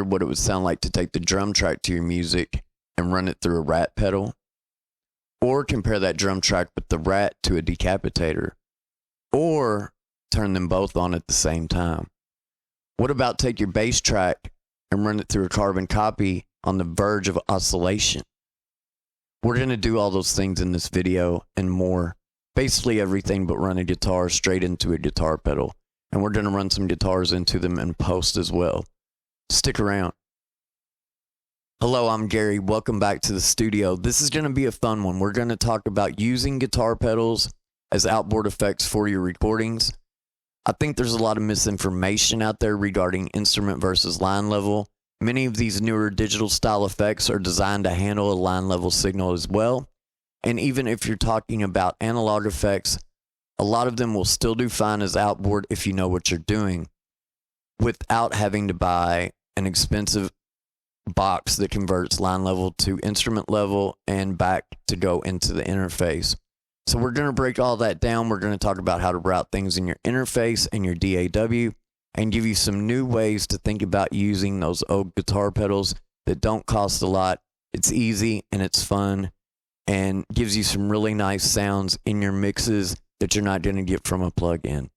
wondered what it would sound like to take the drum track to your music and run it through a Rat pedal? Or compare that drum track with the Rat to a Decapitator? Or turn them both on at the same time? What about take your bass track and run it through a carbon copy on the verge of oscillation? We're going to do all those things in this video and more. Basically everything but run a guitar straight into a guitar pedal. And we're going to run some guitars into them in post as well. Stick around. Hello, I'm Gary. Welcome back to the studio. This is going to be a fun one. We're going to talk about using guitar pedals as outboard effects for your recordings. I think there's a lot of misinformation out there regarding instrument versus line level. Many of these newer digital style effects are designed to handle a line level signal as well. And even if you're talking about analog effects, a lot of them will still do fine as outboard if you know what you're doing, without having to buy an expensive box that converts line level to instrument level and back to go into the interface. So we're going to break all that down. We're going to talk about how to route things in your interface and your DAW and give you some new ways to think about using those old guitar pedals that don't cost a lot. It's easy and it's fun and gives you some really nice sounds in your mixes that you're not going to get from a plug-in.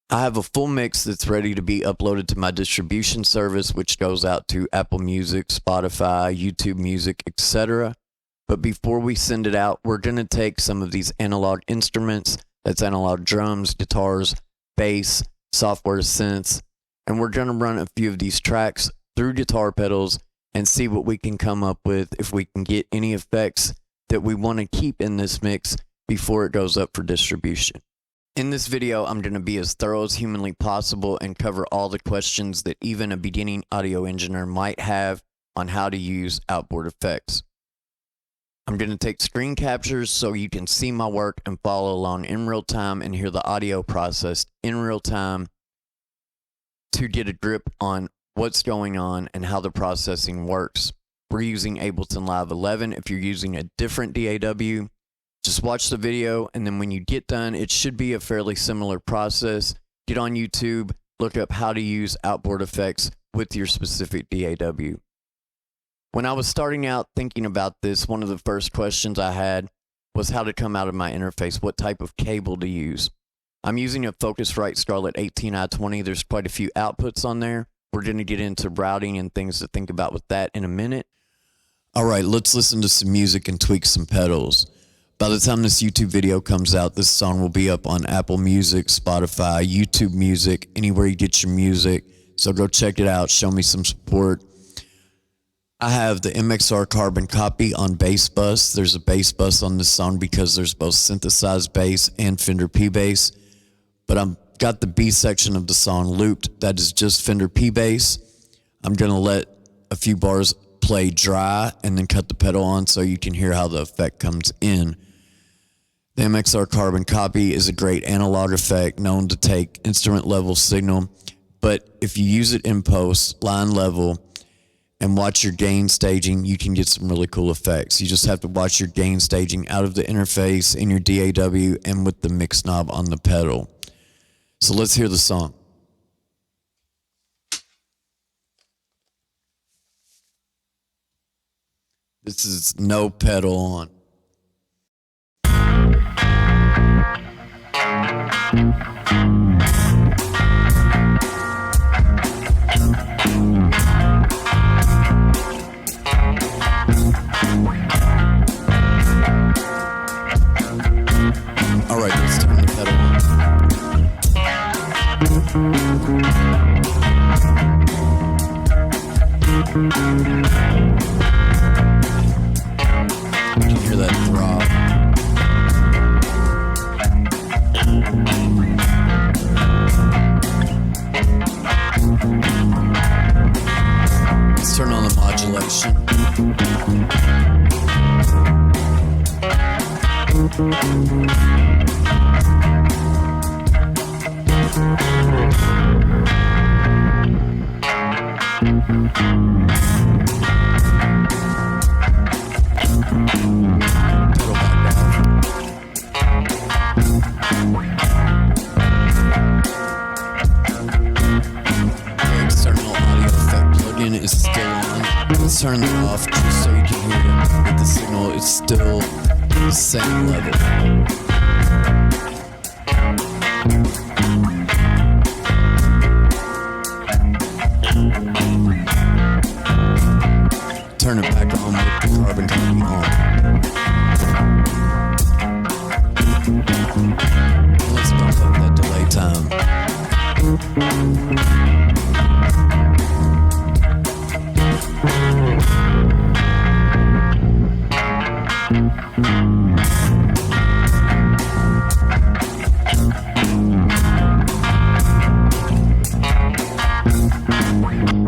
I have a full mix that's ready to be uploaded to my distribution service, which goes out to Apple Music, Spotify, YouTube Music, etc. But before we send it out, we're going to take some of these analog instruments, that's analog drums, guitars, bass, software synths, and we're going to run a few of these tracks through guitar pedals and see what we can come up with, if we can get any effects that we want to keep in this mix before it goes up for distribution. In this video, I'm going to be as thorough as humanly possible and cover all the questions that even a beginning audio engineer might have on how to use outboard effects. I'm going to take screen captures so you can see my work and follow along in real time and hear the audio processed in real time to get a grip on what's going on and how the processing works. We're using Ableton Live 11. If you're using a different DAW, just watch the video, and then when you get done, it should be a fairly similar process. Get on YouTube, look up how to use outboard effects with your specific DAW. When I was starting out thinking about this, one of the first questions I had was how to come out of my interface, what type of cable to use. I'm using a Focusrite Scarlett 18i20. There's quite a few outputs on there. We're going to get into routing and things to think about with that in a minute. All right, let's listen to some music and tweak some pedals. By the time this YouTube video comes out, this song will be up on Apple Music, Spotify, YouTube Music, anywhere you get your music. So go check it out. Show me some support. I have the MXR Carbon Copy on bass bus. There's a bass bus on this song because there's both synthesized bass and Fender P-Bass. But I've got the B section of the song looped. That is just Fender P-Bass. I'm going to let a few bars play dry and then cut the pedal on so you can hear how the effect comes in. The MXR Carbon Copy is a great analog effect known to take instrument level signal, but if you use it in post, line level, and watch your gain staging, you can get some really cool effects. You just have to watch your gain staging out of the interface in your DAW and with the mix knob on the pedal. So let's hear the song. This is no pedal on. All right, let's turn the pedal on. You can hear that throb. Let's turn on the modulation. External audio effect. Let's turn that off just so you can hear that the signal is still the same level. Turn it back on with the carbon copy on. Let's bump up that delay time.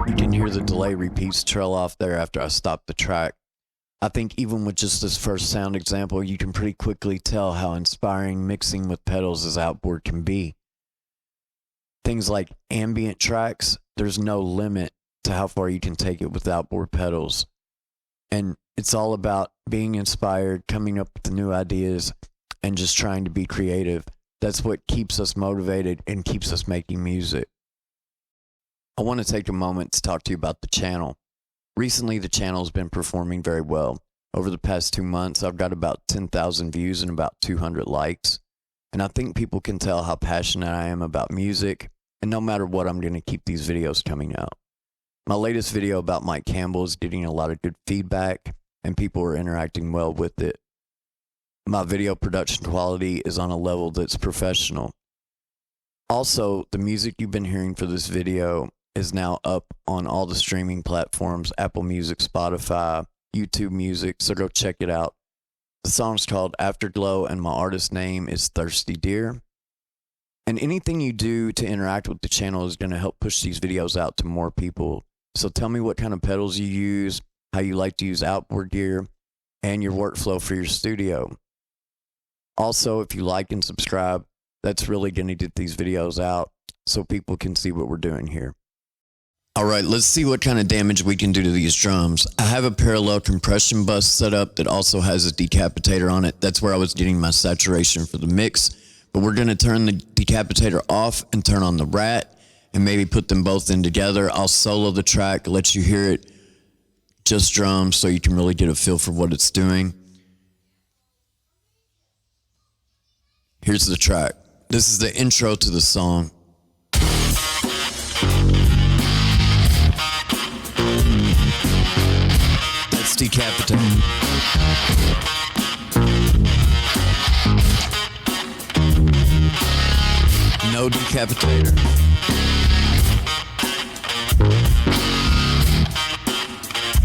You can hear the delay repeats trail off there after I stop the track. I think even with just this first sound example, you can pretty quickly tell how inspiring mixing with pedals as Outboard can be. Things like ambient tracks, there's no limit to how far you can take it with Outboard pedals. And it's all about being inspired, coming up with new ideas, and just trying to be creative. That's what keeps us motivated and keeps us making music. I want to take a moment to talk to you about the channel. Recently, the channel has been performing very well. Over the past 2 months, I've got about 10,000 views and about 200 likes. And I think people can tell how passionate I am about music. And no matter what, I'm going to keep these videos coming out. My latest video about Mike Campbell is getting a lot of good feedback, and people are interacting well with it. My video production quality is on a level that's professional. Also, the music you've been hearing for this video is now up on all the streaming platforms, Apple Music, Spotify, YouTube Music, so go check it out. The song's called Afterglow, and my artist name is Thirsty Deer. And anything you do to interact with the channel is going to help push these videos out to more people. So tell me what kind of pedals you use, how you like to use Outboard gear, and your workflow for your studio. Also, if you like and subscribe, that's really going to get these videos out so people can see what we're doing here. All right, let's see what kind of damage we can do to these drums. I have a parallel compression bus set up that also has a decapitator on it. That's where I was getting my saturation for the mix. But we're going to turn the decapitator off and turn on the Rat and maybe put them both in together. I'll solo the track, let you hear it, just drums, so you can really get a feel for what it's doing. Here's the track. This is the intro to the song. That's decapitated. No decapitator.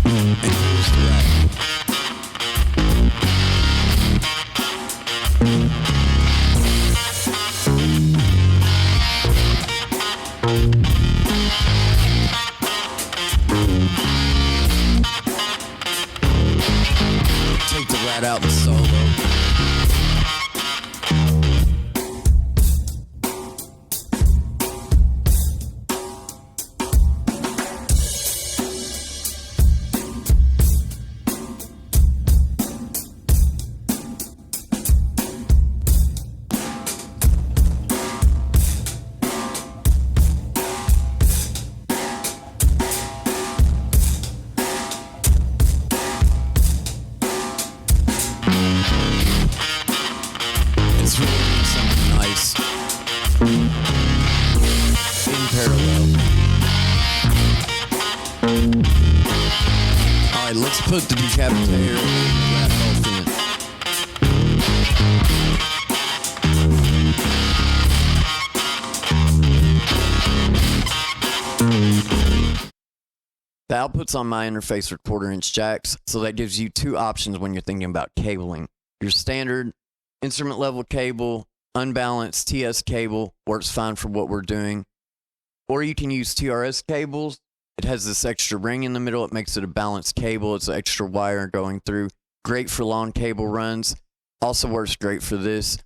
And here's the Rat. Take the Rat out and solo. It's really doing something nice in parallel. All right, let's put the decapitator and the Rat both in. The output's on my interface with 1/4-inch jacks, so that gives you two options when you're thinking about cabling. Your standard instrument level cable, unbalanced TS cable, works fine for what we're doing. Or you can use TRS cables. It has this extra ring in the middle. It makes it a balanced cable. It's an extra wire going through. Great for long cable runs. Also works great for this.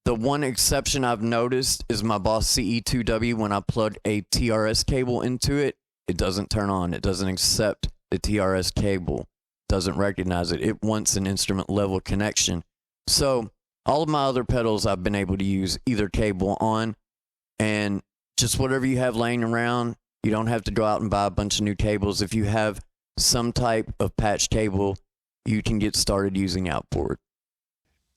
The one exception I've noticed is my Boss CE2W. When I plug a TRS cable into it, it doesn't turn on. It doesn't accept the TRS cable. It doesn't recognize it. It wants an instrument level connection. So all of my other pedals I've been able to use either cable on, and just whatever you have laying around. You don't have to go out and buy a bunch of new cables. If you have some type of patch cable, you can get started using outboard.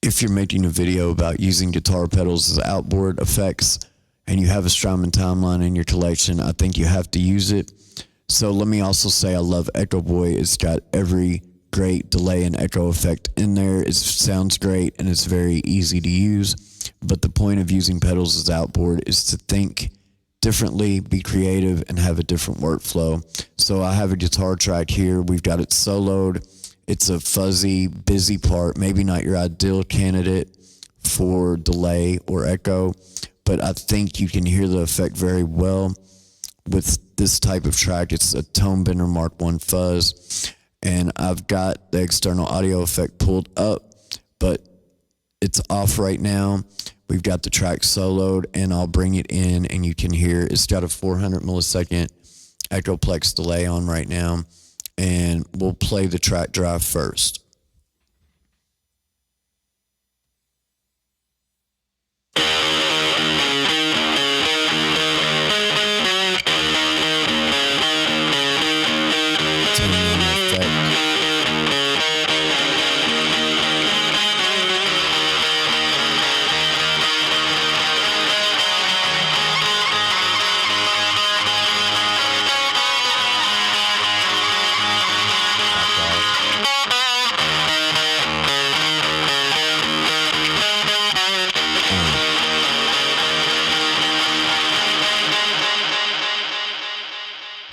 If you're making a video about using guitar pedals as outboard effects and you have a Strymon timeline in your collection, I think you have to use it. So let me also say I love Echo Boy. It's got every great delay and echo effect in there. It sounds great and it's very easy to use. But the point of using pedals as outboard is to think differently, be creative, and have a different workflow. So I have a guitar track here. We've got it soloed. It's a fuzzy, busy part, maybe not your ideal candidate for delay or echo, but I think you can hear the effect very well with this type of track. It's a Tone Bender Mark I fuzz, and I've got the external audio effect pulled up, but it's off right now. We've got the track soloed, and I'll bring it in, and you can hear it's got a 400 millisecond Echoplex delay on right now. And we'll play the track drive first.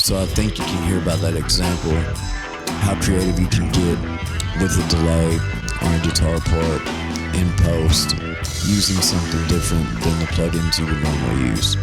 So I think you can hear by that example how creative you can get with a delay on a guitar part in post using something different than the plugins you would normally use.